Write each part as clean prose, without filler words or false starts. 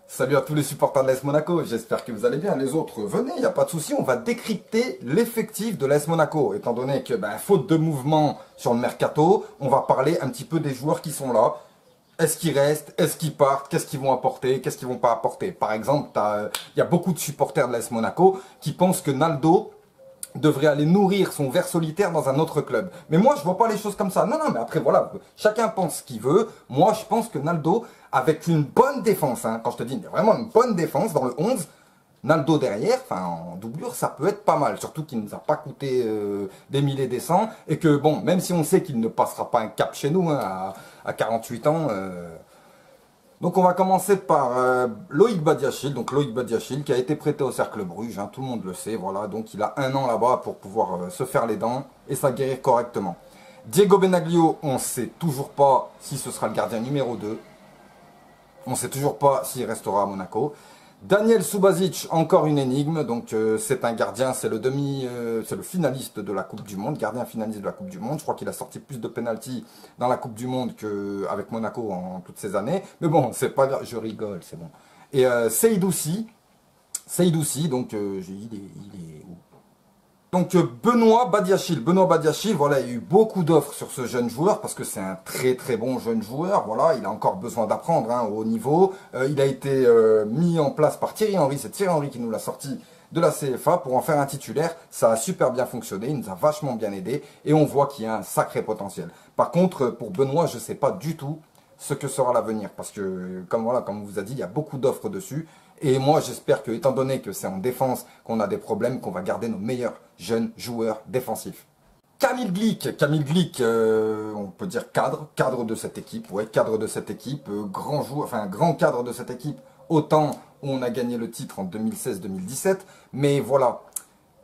Salut à tous les supporters de l'AS Monaco, j'espère que vous allez bien. Les autres, venez, il n'y a pas de souci, on va décrypter l'effectif de l'AS Monaco. Étant donné que, faute de mouvement sur le mercato, on va parler un petit peu des joueurs qui sont là. Est-ce qu'ils restent? Est-ce qu'ils partent? Qu'est-ce qu'ils vont apporter? Qu'est-ce qu'ils vont pas apporter? Par exemple, il y a beaucoup de supporters de l'AS Monaco qui pensent que Naldo devrait aller nourrir son ver solitaire dans un autre club. Mais moi, je vois pas les choses comme ça. Non, non, mais après, voilà, chacun pense ce qu'il veut. Moi, je pense que Naldo, avec une bonne défense, hein, quand je te dis vraiment une bonne défense dans le 11, Naldo derrière, enfin en doublure, ça peut être pas mal. Surtout qu'il ne nous a pas coûté des milliers des cents. Et que, bon, même si on sait qu'il ne passera pas un cap chez nous hein, à 48 ans... Donc on va commencer par Loïc Badiachil, donc Loïc Badiachil qui a été prêté au Cercle Bruges, hein, tout le monde le sait, voilà, donc il a un an là-bas pour pouvoir se faire les dents et s'aguerrir correctement. Diego Benaglio, on ne sait toujours pas si ce sera le gardien numéro 2, on ne sait toujours pas s'il restera à Monaco. Daniel Subasic, encore une énigme, donc c'est un gardien, c'est le finaliste de la Coupe du Monde, gardien finaliste de la Coupe du Monde. Je crois qu'il a sorti plus de pénaltys dans la Coupe du Monde qu'avec Monaco en toutes ces années. Mais bon, c'est pas grave, je rigole, c'est bon. Et Seydou Sy, donc il est où? Donc Benoît Badiachil, voilà, il y a eu beaucoup d'offres sur ce jeune joueur parce que c'est un très très bon jeune joueur, voilà, il a encore besoin d'apprendre hein, au haut niveau. Il a été mis en place par Thierry Henry, c'est Thierry Henry qui nous l'a sorti de la CFA pour en faire un titulaire. Ça a super bien fonctionné, il nous a vachement bien aidé et on voit qu'il y a un sacré potentiel. Par contre, pour Benoît, je ne sais pas du tout ce que sera l'avenir parce que, comme on vous a dit, il y a beaucoup d'offres dessus. Et moi, j'espère que, étant donné que c'est en défense qu'on a des problèmes, qu'on va garder nos meilleurs jeunes joueurs défensifs. Kamil Glik, on peut dire cadre de cette équipe, ouais, cadre de cette équipe, grand joueur, enfin grand cadre de cette équipe, autant où on a gagné le titre en 2016-2017, mais voilà,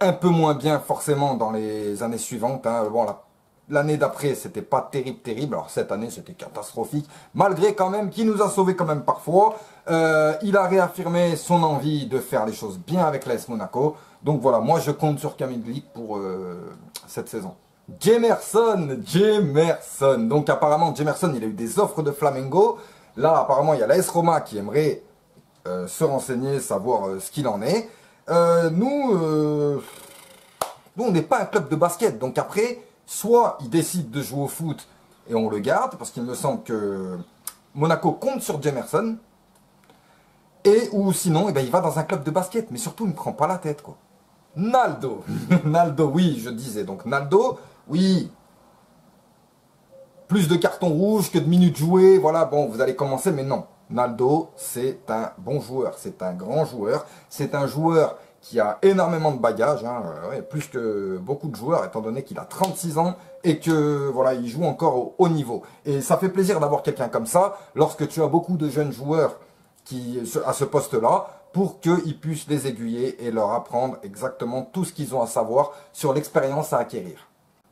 un peu moins bien forcément dans les années suivantes, hein, bon, l'année d'après, c'était pas terrible. Alors cette année, c'était catastrophique. Malgré quand même qu'il nous a sauvés quand même parfois. Il a réaffirmé son envie de faire les choses bien avec l'AS Monaco. Donc voilà, moi je compte sur Kamil Glik pour cette saison. Jemerson. Donc apparemment, Jemerson, il a eu des offres de Flamengo. Là, apparemment, il y a l'AS Roma qui aimerait se renseigner, savoir ce qu'il en est. Nous, on n'est pas un club de basket. Donc après... Soit il décide de jouer au foot et on le garde, parce qu'il me semble que Monaco compte sur Jemerson. Ou sinon, il va dans un club de basket. Mais surtout, il ne prend pas la tête, quoi. Naldo. Naldo, oui, je disais. Donc Naldo, oui. Plus de cartons rouges que de minutes jouées. Voilà, bon, vous allez commencer, mais non. Naldo, c'est un bon joueur. C'est un grand joueur. C'est un joueur qui a énormément de bagages, hein, plus que beaucoup de joueurs, étant donné qu'il a 36 ans et que voilà, il joue encore au haut niveau. Et ça fait plaisir d'avoir quelqu'un comme ça, lorsque tu as beaucoup de jeunes joueurs à ce poste-là, pour qu'ils puissent les aiguiller et leur apprendre exactement tout ce qu'ils ont à savoir sur l'expérience à acquérir.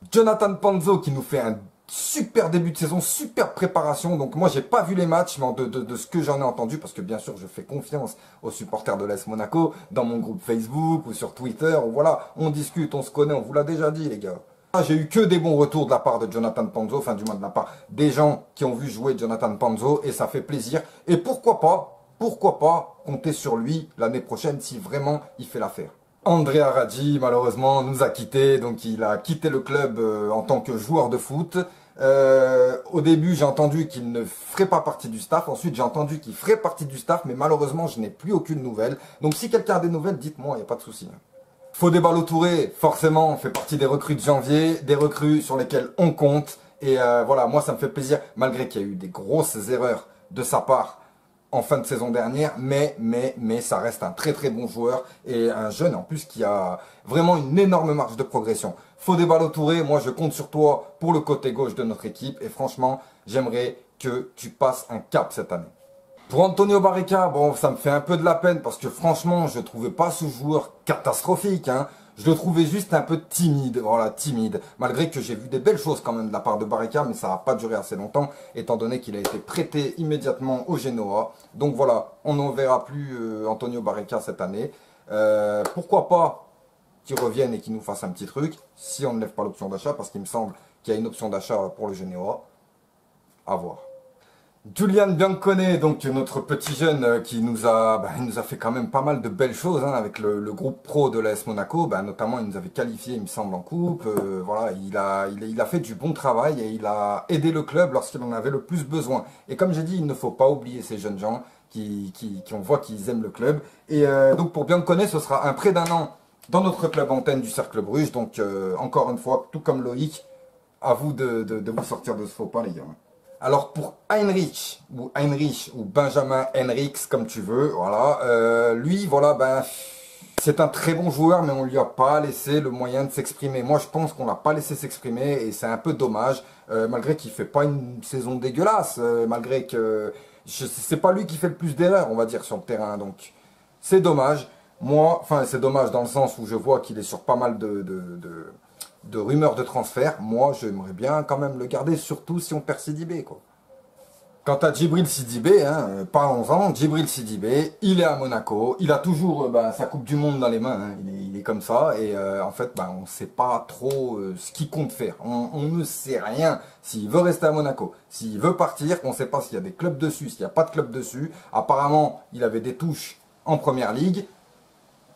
Jonathan Panzo qui nous fait un super début de saison, super préparation. Donc moi j'ai pas vu les matchs, mais de ce que j'en ai entendu, parce que bien sûr je fais confiance aux supporters de l'AS Monaco, dans mon groupe Facebook ou sur Twitter, où voilà, on discute, on se connaît, on vous l'a déjà dit les gars. J'ai eu que des bons retours de la part de Jonathan Panzo, enfin du moins de la part des gens qui ont vu jouer Jonathan Panzo, et ça fait plaisir. Et pourquoi pas compter sur lui l'année prochaine si vraiment il fait l'affaire. Andrea Raggi, malheureusement, nous a quittés, donc il a quitté le club en tant que joueur de foot. Au début, j'ai entendu qu'il ne ferait pas partie du staff. Ensuite, j'ai entendu qu'il ferait partie du staff, mais malheureusement, je n'ai plus aucune nouvelle. Donc, si quelqu'un a des nouvelles, dites-moi, il n'y a pas de souci. Fodé Ballo-Touré, forcément, fait partie des recrues de janvier, des recrues sur lesquelles on compte. Et voilà, moi, ça me fait plaisir, malgré qu'il y a eu des grosses erreurs de sa part en fin de saison dernière, mais ça reste un très très bon joueur et un jeune en plus qui a vraiment une énorme marge de progression. Fodé Ballo-Touré, moi je compte sur toi pour le côté gauche de notre équipe et franchement, j'aimerais que tu passes un cap cette année. Pour Antonio Barreca, bon, ça me fait un peu de la peine parce que franchement, je trouvais pas ce joueur catastrophique, hein. Je le trouvais juste un peu timide, voilà, timide. Malgré que j'ai vu des belles choses quand même de la part de Barreca, mais ça n'a pas duré assez longtemps, étant donné qu'il a été prêté immédiatement au Genoa. Donc voilà, on n'en verra plus Antonio Barreca cette année. Pourquoi pas qu'il revienne et qu'il nous fasse un petit truc, si on ne lève pas l'option d'achat, parce qu'il me semble qu'il y a une option d'achat pour le Genoa. À voir. Julian Biancone, donc notre petit jeune qui il nous a fait quand même pas mal de belles choses hein, avec le groupe pro de l'AS Monaco. Notamment, il nous avait qualifié, il me semble, en coupe. Voilà, il a fait du bon travail et il a aidé le club lorsqu'il en avait le plus besoin. Et comme j'ai dit, il ne faut pas oublier ces jeunes gens on voit qu'ils aiment le club. Et donc pour Biancone, ce sera un prêt d'1 an dans notre club antenne du Cercle Bruges. Donc encore une fois, tout comme Loïc, à vous de vous sortir de ce faux pas, les gars. Alors pour Heinrich ou Benjamin Henriks comme tu veux, voilà, lui voilà c'est un très bon joueur mais on lui a pas laissé le moyen de s'exprimer. Moi je pense qu'on l'a pas laissé s'exprimer et c'est un peu dommage malgré qu'il fait pas une saison dégueulasse, malgré que c'est pas lui qui fait le plus d'erreurs on va dire sur le terrain donc c'est dommage. Moi, enfin c'est dommage dans le sens où je vois qu'il est sur pas mal de rumeurs de transfert. Moi, j'aimerais bien quand même le garder, surtout si on perd Sidibé, quoi. Quant à Djibril Sidibé, hein, parlons-en, Djibril Sidibé, il est à Monaco, il a toujours sa Coupe du Monde dans les mains, hein, il est comme ça, et en fait, on ne sait pas trop ce qu'il compte faire. On ne sait rien s'il veut rester à Monaco, s'il veut partir, on ne sait pas s'il y a des clubs dessus, s'il n'y a pas de club dessus. Apparemment, il avait des touches en Première Ligue.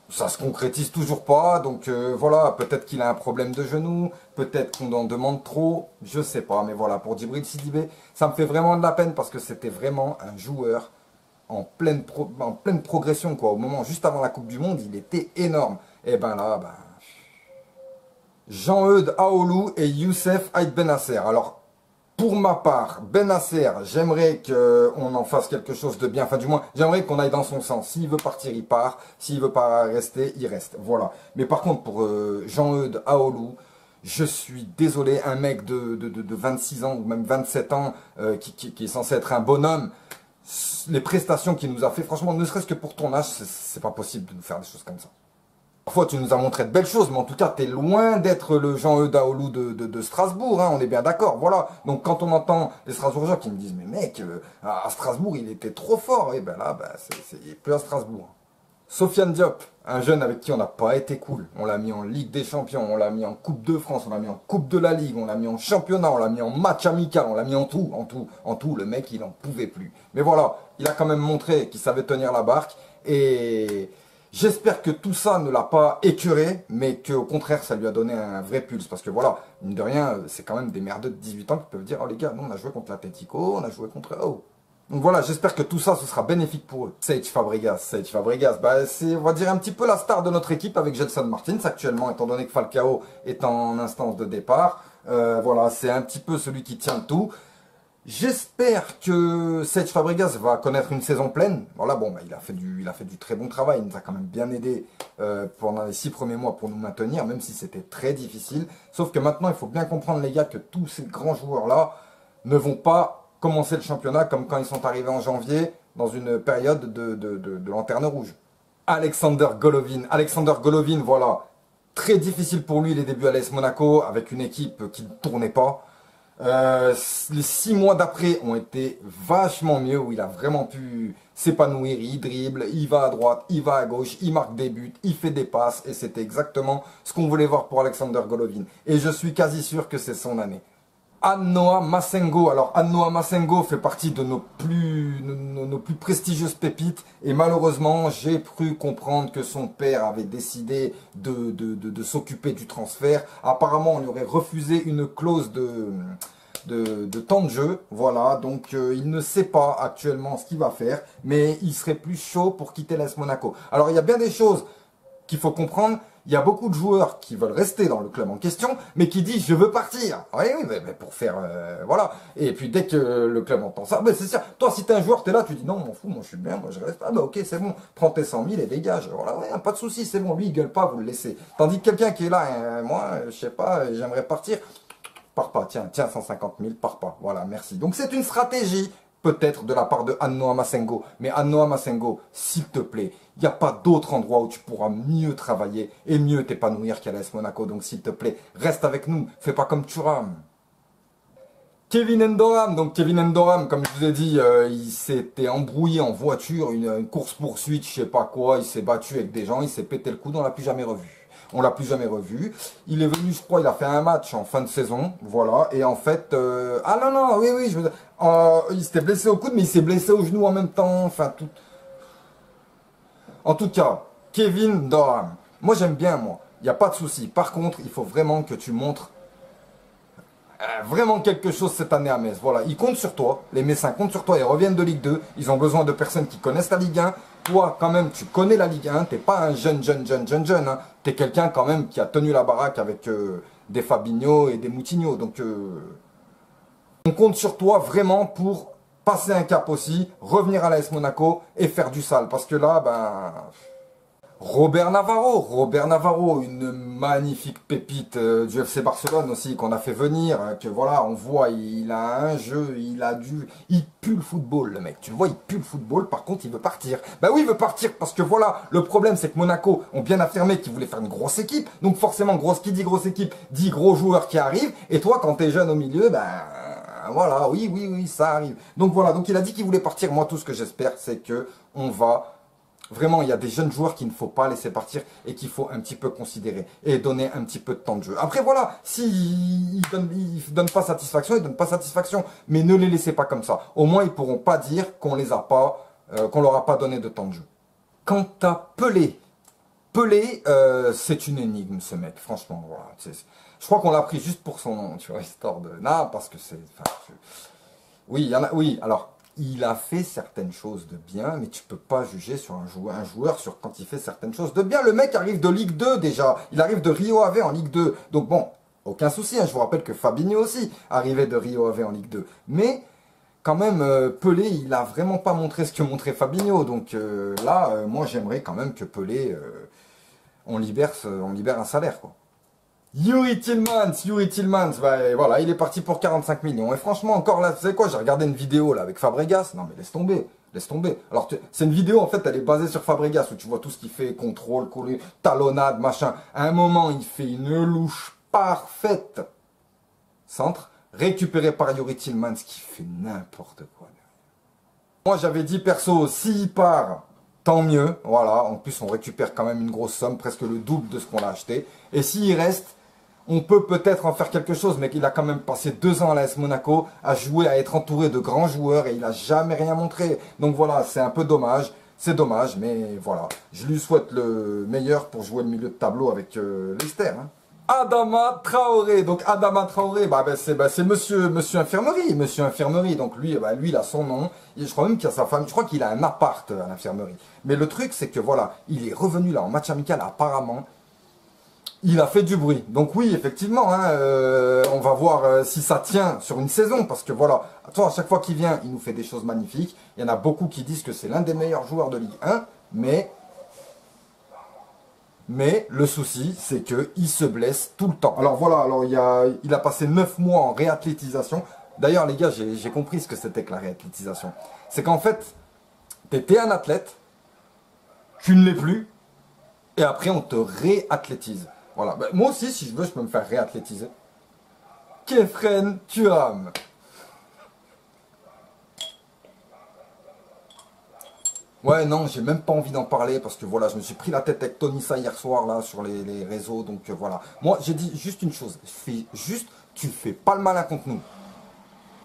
Ça se concrétise toujours pas, donc voilà, peut-être qu'il a un problème de genou, peut-être qu'on en demande trop, je sais pas, mais voilà, pour Djibril Sidibé, ça me fait vraiment de la peine parce que c'était vraiment un joueur en pleine progression, quoi. Au moment, juste avant la Coupe du Monde, il était énorme. Et là, Jean-Eudes Aoulou et Youssef Aït Benasser. Alors, pour ma part, Benasser, j'aimerais qu'on en fasse quelque chose de bien. Enfin, du moins, j'aimerais qu'on aille dans son sens. S'il veut partir, il part. S'il veut pas rester, il reste. Voilà. Mais par contre, pour Jean-Eudes Aoulou, je suis désolé, un mec de 26 ans ou même 27 ans qui est censé être un bonhomme, les prestations qu'il nous a fait, franchement, ne serait-ce que pour ton âge, c'est pas possible de nous faire des choses comme ça. Parfois, tu nous as montré de belles choses, mais en tout cas, tu es loin d'être le Jean-Eudes Aoulou de Strasbourg, hein, on est bien d'accord, voilà. Donc, quand on entend les Strasbourgeois qui me disent, mais mec, à Strasbourg, il était trop fort, et il est plus à Strasbourg. Sofiane Diop, un jeune avec qui on n'a pas été cool. On l'a mis en Ligue des Champions, on l'a mis en Coupe de France, on l'a mis en Coupe de la Ligue, on l'a mis en championnat, on l'a mis en match amical, on l'a mis en tout. Le mec, il n'en pouvait plus. Mais voilà, il a quand même montré qu'il savait tenir la barque, et j'espère que tout ça ne l'a pas écœuré, mais qu'au contraire, ça lui a donné un vrai pulse. Parce que voilà, mine de rien, c'est quand même des merdeux de 18 ans qui peuvent dire « Oh les gars, nous on a joué contre l'Atlético, on a joué contre... Oh ». Donc voilà, j'espère que tout ça, ce sera bénéfique pour eux. Sage Fabregas, c'est, on va dire, un petit peu la star de notre équipe avec Gelson Martins actuellement, étant donné que Falcao est en instance de départ. Voilà, c'est un petit peu celui qui tient le tout. J'espère que Sage Fabregas va connaître une saison pleine. Voilà, il a fait du très bon travail. Il nous a quand même bien aidé pendant les 6 premiers mois pour nous maintenir, même si c'était très difficile. Sauf que maintenant, il faut bien comprendre, les gars, que tous ces grands joueurs-là ne vont pas commencer le championnat comme quand ils sont arrivés en janvier dans une période de lanterne rouge. Alexander Golovin, voilà, très difficile pour lui les débuts à l'AS Monaco avec une équipe qui ne tournait pas. Les 6 mois d'après ont été vachement mieux, où il a vraiment pu s'épanouir, il dribble, il va à droite, il va à gauche, il marque des buts, il fait des passes, et c'était exactement ce qu'on voulait voir pour Alexander Golovin. Et je suis quasi sûr que c'est son année. Anoa Masengo. Alors Anoa Masengo fait partie de nos plus prestigieuses pépites et malheureusement j'ai cru comprendre que son père avait décidé de s'occuper du transfert. Apparemment on lui aurait refusé une clause de temps de jeu. Voilà, donc il ne sait pas actuellement ce qu'il va faire, mais il serait plus chaud pour quitter l'AS Monaco. Alors il y a bien des choses qu'il faut comprendre. Il y a beaucoup de joueurs qui veulent rester dans le club en question, mais qui disent « je veux partir ». Oui, mais pour faire... voilà. Et puis dès que le club entend ça, c'est sûr. Toi, si t'es un joueur, t'es là, tu dis « non, m'en fous, moi je suis bien, moi je reste ». Ah ok, c'est bon, prends tes 100 000 et dégage. Voilà, ouais, pas de souci, c'est bon, lui il gueule pas, vous le laissez. Tandis que quelqu'un qui est là, moi, je sais pas, j'aimerais partir. Pars pas, tiens, 150 000, pars pas. Voilà, merci. Donc c'est une stratégie, peut-être de la part de Anoa Masengo. Mais Anoa Masengo, s'il te plaît, il n'y a pas d'autre endroit où tu pourras mieux travailler et mieux t'épanouir qu'à l'AS Monaco. Donc s'il te plaît, reste avec nous. Fais pas comme Thuram. Kevin Endoram. Donc Kevin Endoram, comme je vous ai dit, il s'était embrouillé en voiture, une course-poursuite, je sais pas quoi. Il s'est battu avec des gens, il s'est pété le coude, on l'a plus jamais revu. On l'a plus jamais revu. Il est venu, je crois, il a fait un match en fin de saison, voilà. Et en fait, ah non, non, oui, oui, il s'était blessé au coude, mais il s'est blessé au genou en même temps. Enfin, tout. En tout cas, Kevin Durham. Moi, j'aime bien, moi. Il n'y a pas de souci. Par contre, il faut vraiment que tu montres vraiment quelque chose cette année à Metz. Voilà, ils comptent sur toi. Les Messins comptent sur toi. Ils reviennent de Ligue 2. Ils ont besoin de personnes qui connaissent la Ligue 1. Toi, quand même, tu connais la Ligue 1. T'es pas un jeune. Hein. Tu es quelqu'un quand même qui a tenu la baraque avec des Fabinho et des Moutinho. Donc, on compte sur toi vraiment pour passer un cap aussi, revenir à l'AS Monaco et faire du sale. Parce que là, ben... Robert Navarro, une magnifique pépite du FC Barcelone aussi qu'on a fait venir, que voilà, on voit, il a un jeu, il pue le football le mec, tu le vois, il pue le football, par contre il veut partir. Bah oui, il veut partir parce que voilà, le problème c'est que Monaco ont bien affirmé qu'ils voulaient faire une grosse équipe, donc forcément, qui dit grosse équipe, dit gros joueurs qui arrivent, et toi quand t'es jeune au milieu, ben... voilà, oui, ça arrive. Donc voilà, donc il a dit qu'il voulait partir, moi tout ce que j'espère c'est que on va... Vraiment, il y a des jeunes joueurs qu'il ne faut pas laisser partir et qu'il faut un petit peu considérer et donner un petit peu de temps de jeu. Après, voilà, s'ils ne donnent pas satisfaction, ils ne donnent pas satisfaction. Mais ne les laissez pas comme ça. Au moins, ils ne pourront pas dire qu'on les a pas, qu'on leur a pas donné de temps de jeu. Quant à Pelé, c'est une énigme, ce mec. Franchement, voilà. Je crois qu'on l'a pris juste pour son nom, tu vois, histoire de... Non, parce que c'est... Oui, il y en a... Oui, alors... Il a fait certaines choses de bien, mais tu peux pas juger sur un joueur sur quand il fait certaines choses de bien. Le mec arrive de Ligue 2 déjà. Il arrive de Rio Ave en Ligue 2. Donc bon, aucun souci. Hein. Je vous rappelle que Fabinho aussi arrivait de Rio Ave en Ligue 2. Mais quand même, Pelé, il a vraiment pas montré ce que montrait Fabinho. Donc là, moi j'aimerais quand même que Pelé, on libère un salaire, quoi. Youri Tillmans, bah, voilà, il est parti pour 45 millions. Et franchement, encore là, tu sais quoi, j'ai regardé une vidéo là avec Fabregas. Non mais laisse tomber. Alors, c'est une vidéo, en fait, elle est basée sur Fabregas, où tu vois tout ce qu'il fait, contrôle, collé, talonnade, machin. À un moment, il fait une louche parfaite. Centre, récupéré par Youri Tillmans, qui fait n'importe quoi. Moi, j'avais dit, perso, s'il part... tant mieux, voilà, en plus on récupère quand même une grosse somme, presque le double de ce qu'on a acheté. Et s'il reste, on peut peut-être en faire quelque chose, mais il a quand même passé 2 ans à l'AS Monaco, à jouer, à être entouré de grands joueurs, et il n'a jamais rien montré. Donc voilà, c'est un peu dommage, c'est dommage, mais voilà. Je lui souhaite le meilleur pour jouer le milieu de tableau avec Leicester. Hein. Adama Traoré, donc Adama Traoré, c'est monsieur infirmerie, donc lui, lui il a son nom, et je crois même qu'il a sa femme, je crois qu'il a un appart à l'infirmerie. Mais le truc c'est que voilà, il est revenu là en match amical apparemment, il a fait du bruit. Donc oui, effectivement, hein, on va voir si ça tient sur une saison, parce que voilà, attends, à chaque fois qu'il vient, il nous fait des choses magnifiques, il y en a beaucoup qui disent que c'est l'un des meilleurs joueurs de Ligue 1, mais le souci, c'est qu'il se blesse tout le temps. Alors voilà, alors il a passé 9 mois en réathlétisation. D'ailleurs, les gars, j'ai compris ce que c'était que la réathlétisation. C'est qu'en fait, tu étais un athlète, tu ne l'es plus, et après on te réathlétise. Voilà, ben, moi aussi, si je veux, je peux me faire réathlétiser. Kefren Turam. Ouais, non, j'ai même pas envie d'en parler parce que voilà, je me suis pris la tête avec Tonissa hier soir là sur les réseaux, donc voilà. Moi, j'ai dit juste une chose, tu fais pas le malin contre nous.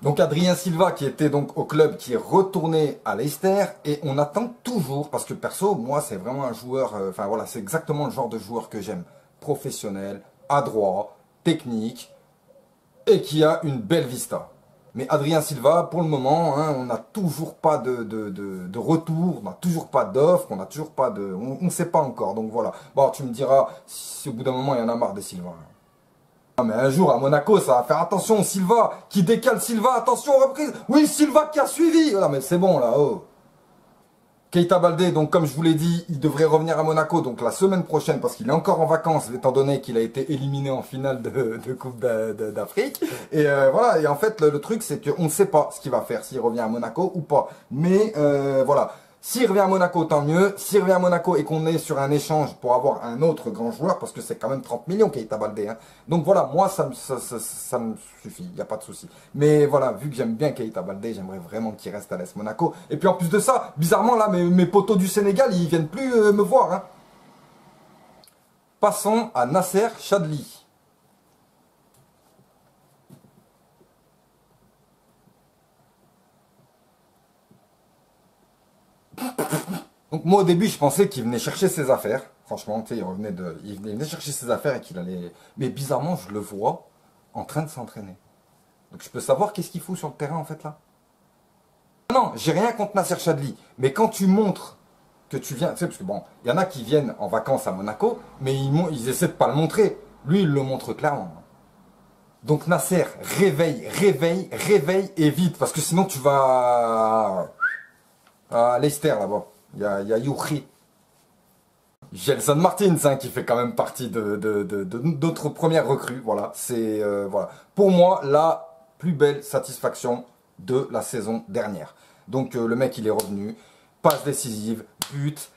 Donc Adrien Silva qui était donc au club, qui est retourné à Leicester et on attend toujours, parce que perso, moi c'est vraiment un joueur, enfin voilà, c'est exactement le genre de joueur que j'aime. Professionnel, adroit, technique et qui a une belle vista. Mais Adrien Silva, pour le moment, hein, on n'a toujours pas de retour, on n'a toujours pas d'offre, on n'a toujours pas de... On ne sait pas encore, donc voilà. Bon, tu me diras, si au bout d'un moment, il y en a marre des Silva. Non, mais un jour, à Monaco, ça va faire attention, Silva, qui décale Silva, attention, reprise. Oui, Silva qui a suivi. Non, mais c'est bon, là, oh. Keita Baldé, donc comme je vous l'ai dit, il devrait revenir à Monaco donc la semaine prochaine parce qu'il est encore en vacances étant donné qu'il a été éliminé en finale de Coupe d'Afrique. Et voilà, et en fait le truc c'est qu'on ne sait pas ce qu'il va faire, s'il revient à Monaco ou pas. Mais voilà, s'il revient à Monaco tant mieux, s'il revient à Monaco et qu'on est sur un échange pour avoir un autre grand joueur, parce que c'est quand même 30 millions Keita Baldé. Hein. Donc voilà, moi ça me suffit, il n'y a pas de souci. Mais voilà, vu que j'aime bien Keita Baldé, j'aimerais vraiment qu'il reste à l'AS Monaco. Et puis en plus de ça, bizarrement là, mes potos du Sénégal, ils viennent plus me voir. Hein. Passons à Nasser Chadli. Donc moi au début je pensais qu'il venait chercher ses affaires. Franchement, tu sais, il venait chercher ses affaires et qu'il allait... Mais bizarrement, je le vois en train de s'entraîner. Donc je peux savoir qu'est-ce qu'il fout sur le terrain en fait là. Non, j'ai rien contre Nasser Chadli. Mais quand tu montres que tu viens... Tu sais, parce que bon, il y en a qui viennent en vacances à Monaco, mais ils essaient de pas le montrer. Lui, il le montre clairement. Donc Nasser, réveille, réveille, réveille et vite. Parce que sinon tu vas... à Leicester là-bas. Il y a Youri. Gelson Martins hein, qui fait quand même partie de notre première recrue. Voilà, c'est voilà. Pour moi la plus belle satisfaction de la saison dernière. Donc le mec il est revenu, passe décisive, but,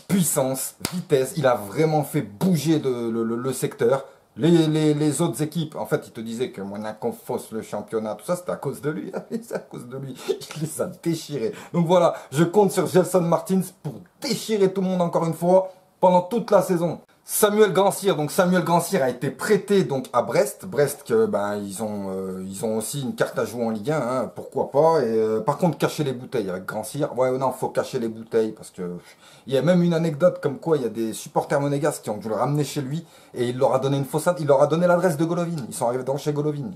puissance, vitesse. Il a vraiment fait bouger le secteur. Les autres équipes, en fait, ils te disaient que Monaco fausse le championnat, tout ça, c'était à cause de lui. C'est à cause de lui. Il les a déchirés. Donc voilà, je compte sur Gelson Martins pour déchirer tout le monde encore une fois pendant toute la saison. Samuel Grandsir, donc Samuel Grandsir a été prêté donc à Brest. Brest que ben ils ont aussi une carte à jouer en Ligue 1, hein, pourquoi pas. Et par contre cacher les bouteilles avec Grandsir, ouais non faut cacher les bouteilles parce que il y a même une anecdote comme quoi il y a des supporters monégasques qui ont dû le ramener chez lui et il leur a donné une fausse, il leur a donné l'adresse de Golovin. Ils sont arrivés dans chez Golovin.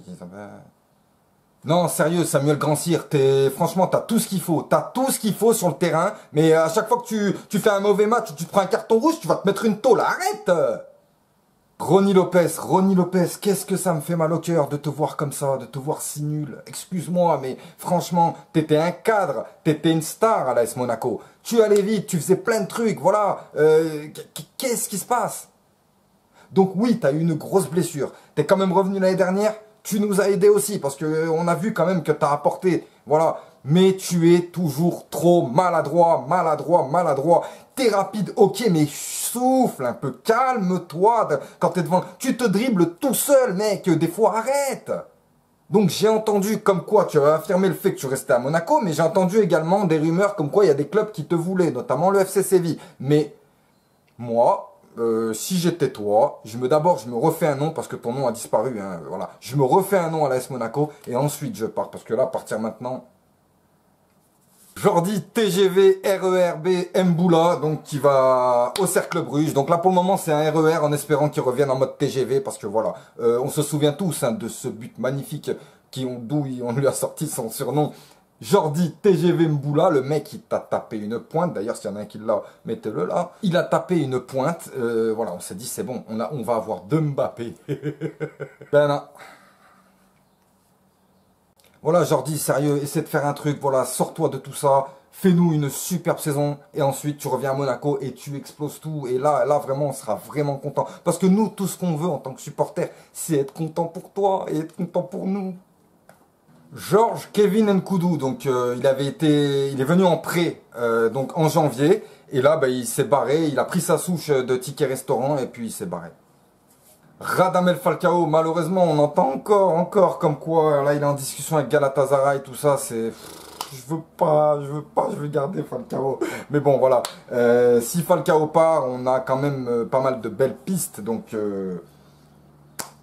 Non, sérieux, Samuel Grandsir, franchement, t'as tout ce qu'il faut. T'as tout ce qu'il faut sur le terrain. Mais à chaque fois que tu fais un mauvais match ou tu te prends un carton rouge, tu vas te mettre une tôle. Arrête! Ronny Lopez, qu'est-ce que ça me fait mal au cœur de te voir comme ça, de te voir si nul. Excuse-moi, mais franchement, t'étais un cadre, t'étais une star à l'AS Monaco. Tu allais vite, tu faisais plein de trucs, voilà. Qu'est-ce qui se passe? Donc oui, t'as eu une grosse blessure. T'es quand même revenu l'année dernière. Tu nous as aidés aussi parce que on a vu quand même que tu as apporté. Voilà. Mais tu es toujours trop maladroit, maladroit, maladroit. T'es rapide, ok, mais souffle un peu. Calme-toi. Quand t'es devant, tu te dribbles tout seul, mec. Des fois, arrête. Donc j'ai entendu comme quoi tu as affirmé le fait que tu restais à Monaco, mais j'ai entendu également des rumeurs comme quoi il y a des clubs qui te voulaient, notamment le FC Séville. Mais moi... si j'étais toi, d'abord je me refais un nom parce que ton nom a disparu, hein, voilà. Je me refais un nom à l'AS Monaco et ensuite je pars parce que là partir maintenant. Jordi TGV RERB Mboula donc qui va au Cercle Bruges. Donc là pour le moment c'est un RER en espérant qu'il revienne en mode TGV parce que voilà, on se souvient tous hein, de ce but magnifique d'où on lui a sorti son surnom. Jordi TGV Mboula, le mec il t'a tapé une pointe, d'ailleurs s'il y en a un qui l'a, mettez-le là. Il a tapé une pointe, voilà, on s'est dit c'est bon, on va avoir deux Mbappé. Ben non. Voilà Jordi, sérieux, essaie de faire un truc, voilà, sors-toi de tout ça, fais-nous une superbe saison, et ensuite tu reviens à Monaco et tu exploses tout, et là vraiment on sera vraiment content. Parce que nous, tout ce qu'on veut en tant que supporter, c'est être content pour toi et être content pour nous. Georges Kevin Nkoudou, donc il est venu en prêt donc en janvier et là bah, il s'est barré, il a pris sa souche de ticket restaurant et puis il s'est barré. Radamel Falcao, malheureusement on entend encore comme quoi là il est en discussion avec Galatasaray, tout ça c'est... Je veux garder Falcao. Mais bon voilà, si Falcao part, on a quand même pas mal de belles pistes donc...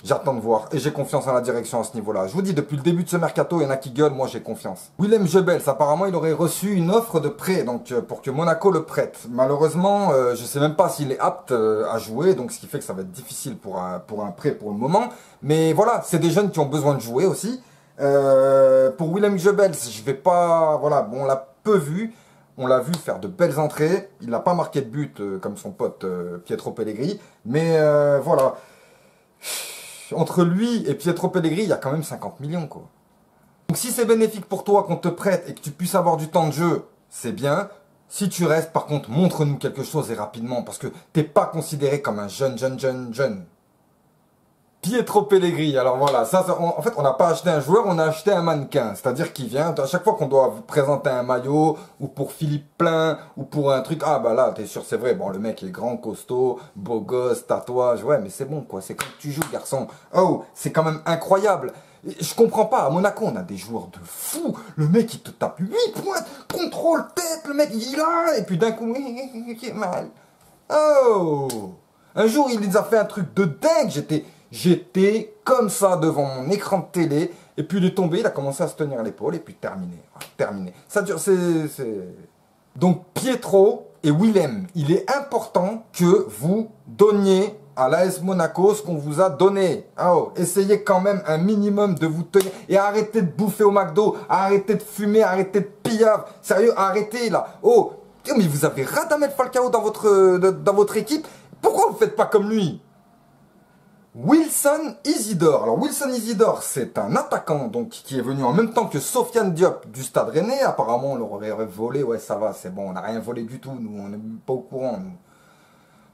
J'attends de voir et j'ai confiance en la direction à ce niveau-là. Je vous dis, depuis le début de ce mercato, il y en a qui gueulent, moi j'ai confiance. Willem Jebels, apparemment il aurait reçu une offre de prêt donc pour que Monaco le prête. Malheureusement, je sais même pas s'il est apte à jouer, donc ce qui fait que ça va être difficile pour un prêt pour le moment. Mais voilà, c'est des jeunes qui ont besoin de jouer aussi. Pour Willem Jebels, je vais pas... Voilà, bon, on l'a peu vu. On l'a vu faire de belles entrées. Il n'a pas marqué de but comme son pote Pietro Pellegrini. Mais voilà... Entre lui et Pietro Pellegrini, il y a quand même 50 millions, quoi. Donc si c'est bénéfique pour toi qu'on te prête et que tu puisses avoir du temps de jeu, c'est bien. Si tu restes, par contre, montre-nous quelque chose et rapidement, parce que t'es pas considéré comme un jeune. Pietro Pellegrini, alors voilà, en fait on n'a pas acheté un joueur, on a acheté un mannequin, c'est-à-dire qu'il vient, à chaque fois qu'on doit présenter un maillot, ou pour Philippe Plein, ou pour un truc, ah bah là, t'es sûr, c'est vrai, bon le mec est grand, costaud, beau gosse, tatouage, ouais mais c'est bon quoi, c'est quand tu joues garçon, oh, c'est quand même incroyable, je comprends pas, à Monaco on a des joueurs de fou, le mec il te tape 8 points, contrôle tête, le mec il a, et puis d'un coup, mal, oh. Un jour, il nous a fait un truc de dingue. J'étais comme ça devant mon écran de télé. Et puis il est tombé, il a commencé à se tenir l'épaule. Et puis terminé. Voilà, terminé. Ça dure, Donc Pietro et Willem, il est important que vous donniez à l'AS Monaco ce qu'on vous a donné. Oh, essayez quand même un minimum de vous tenir. Et arrêtez de bouffer au McDo. Arrêtez de fumer, arrêtez de pillave. Sérieux, arrêtez là. Oh, mais vous avez Radamel Falcao dans votre équipe. Pourquoi vous ne faites pas comme lui? Wilson Isidore. Alors Wilson Isidore, c'est un attaquant donc qui est venu en même temps que Sofiane Diop du Stade Rennais. Apparemment, on l'aurait volé. Ouais, ça va, c'est bon, on n'a rien volé du tout. Nous, on n'est pas au courant. Nous.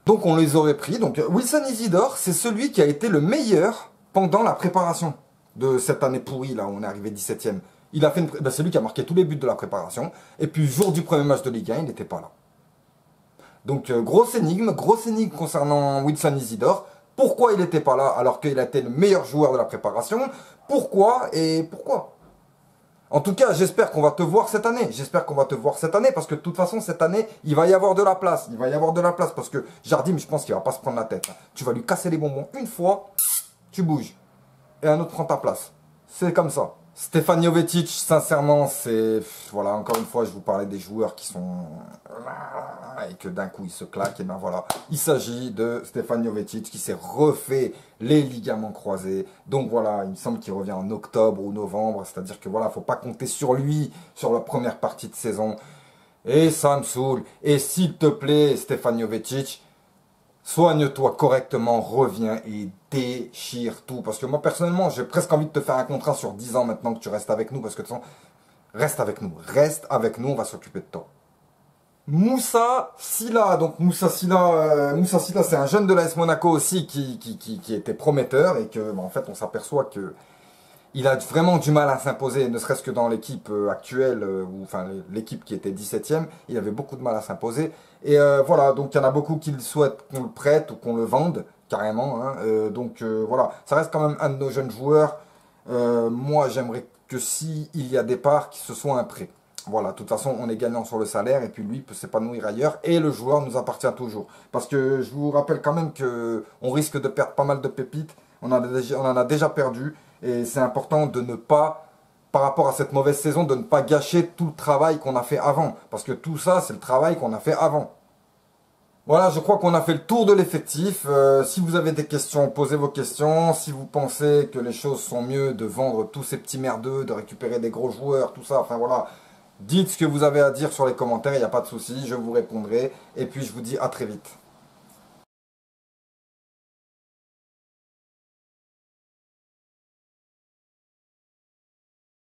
Donc on les aurait pris. Donc Wilson Isidore, c'est celui qui a été le meilleur pendant la préparation de cette année pourrie là où on est arrivé 17e. Il a fait c'est lui qui a marqué tous les buts de la préparation. Et puis jour du premier match de Ligue 1, il n'était pas là. Donc grosse énigme concernant Wilson Isidore. Pourquoi il n'était pas là alors qu'il a été le meilleur joueur de la préparation? Pourquoi et pourquoi? En tout cas, j'espère qu'on va te voir cette année. J'espère qu'on va te voir cette année parce que de toute façon, cette année, il va y avoir de la place. Il va y avoir de la place parce que Jardim, je pense qu'il va pas se prendre la tête. Tu vas lui casser les bonbons une fois, tu bouges. Et un autre prend ta place. C'est comme ça. Stefan Jovetic, sincèrement, c'est... Voilà, encore une fois, je vous parlais des joueurs qui sont... Et que d'un coup, ils se claquent. Et ben voilà, il s'agit de Stefan Jovetic qui s'est refait les ligaments croisés. Donc voilà, il me semble qu'il revient en octobre ou novembre. C'est-à-dire que voilà, faut pas compter sur lui sur la première partie de saison. Et ça me saoule. Et s'il te plaît, Stefan Jovetic... Soigne-toi correctement, reviens et déchire tout. Parce que moi, personnellement, j'ai presque envie de te faire un contrat sur 10 ans maintenant que tu restes avec nous. Parce que de toute façon, reste avec nous, on va s'occuper de toi. Moussa Sylla, donc Moussa Sylla, c'est un jeune de l'AS Monaco aussi qui était prometteur. Et que, en fait, on s'aperçoit que il a vraiment du mal à s'imposer, ne serait-ce que dans l'équipe actuelle, ou enfin l'équipe qui était 17e, il avait beaucoup de mal à s'imposer. Et voilà, donc il y en a beaucoup qui souhaitent qu'on le prête ou qu'on le vende, carrément. Hein. Voilà, ça reste quand même un de nos jeunes joueurs. Moi, j'aimerais que s'il y a départ, qu'il se soit un prêt. Voilà, de toute façon, on est gagnant sur le salaire et puis lui peut s'épanouir ailleurs et le joueur nous appartient toujours. Parce que je vous rappelle quand même qu'on risque de perdre pas mal de pépites. On en a déjà perdu. Et c'est important de ne pas, par rapport à cette mauvaise saison, de ne pas gâcher tout le travail qu'on a fait avant. Parce que tout ça, c'est le travail qu'on a fait avant. Voilà, je crois qu'on a fait le tour de l'effectif. Si vous avez des questions, posez vos questions. Si vous pensez que les choses sont mieux de vendre tous ces petits merdeux, de récupérer des gros joueurs, tout ça, enfin voilà. Dites ce que vous avez à dire sur les commentaires, il n'y a pas de souci, je vous répondrai. Et puis je vous dis à très vite.